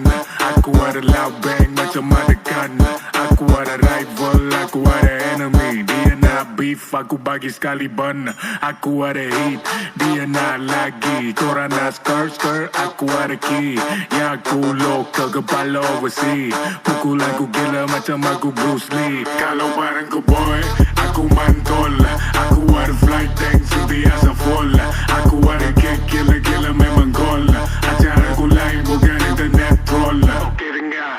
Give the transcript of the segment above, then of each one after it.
gun. Aku ada loud bang macam ada gun. Aku ada rival, aku ada enemy. Dia nak beef, aku bagi sekali bun. Aku ada heat, dia nak lagi. Korang nak skirt, aku ada key. Ya aku local, kepala overseas. Pukul aku gila macam aku Bruce Lee. Kalau bareng ku boy, aku mantul. Aku ada flight tank, sentiasa full. Aku ada kick, gila-gila memang gol. Acara ku lain bukan internet troll.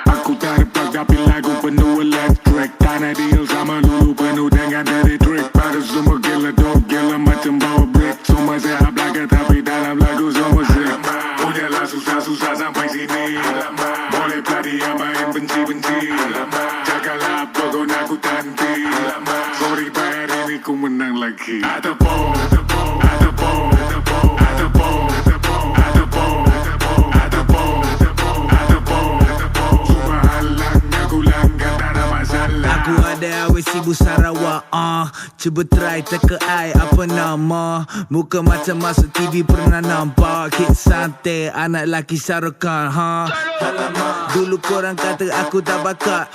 Aku tak ada plug tapi lagu penuh electric. Tanah deal sama lulu penuh dengan dari trick. Pada semua gila dog, gila macam bawa brick. Semua sehat belakang tapi dalam lagu semua sick. Udahlah susah-susah sampai sini. Boleh peladi yang main benci-benci. Jagalah pokok aku tanti. Sorry bayar ini ku menang lagi. Atapo, atapo, atapo, atapo, atapo, atapo, atapo, atapo, atapo, atapo. Cuma halang aku langgar tak ada masalah. Aku ada awet Sibuk Sarawak, cuba try teka I apa nama. Muka macam masuk TV pernah nampak. Kid santai, anak lelaki Sarukan, Dulu korang kata aku tak bakat,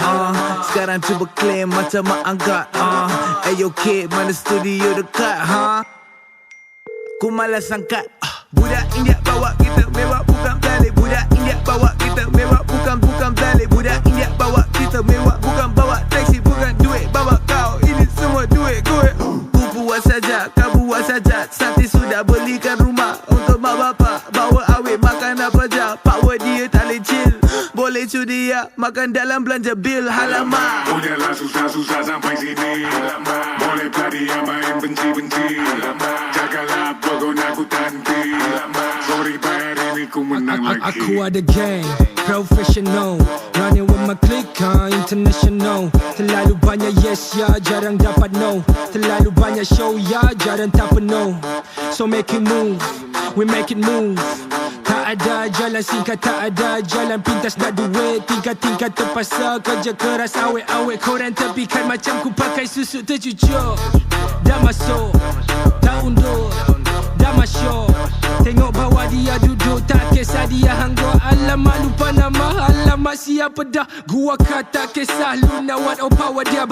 sekarang cuba claim macam mak angkat, Ayo kid, mana studio dekat, Ku malas angkat, budak India bawa kita mewah bukan balik. Budak India bawa kita mewah bukan balik. Budak India bawa kita mewah bukan bawa taksi. Bukan duit bawa kau, ini semua duit gue. Ku buat saja, kau buat saja. Santi sudah belikan rumah untuk mak bapak. Bawa awet makan apa je, power dia tak boleh chill. Boleh cudi ya, makan dalam belanja bil. Halamak, udahlah susah-susah sampai sini. Boleh peladi yang main benci-benci. Jagalah pokok aku tanti. Sorry bayar ini ku menang lagi. Aku ada gang, professional. Running with my clique, international. Terlalu banyak yes ya, jarang dapat no. Terlalu banyak show ya, jarang tak penuh. So make it move, we make it move. Tak ada jalan singkat, tak ada jalan pintas nak duit. Tingkat-tingkat terpaksa kerja keras awet-awet. Korang tepikan macam ku pakai susu tercucuk. Dah masuk, dah undur, dah masyuk. Tengok bawah dia duduk, tak kisah dia hanggur. Alamak lupa nama, alamak siapa dah. Gua kata kisah Luna what oh power dia.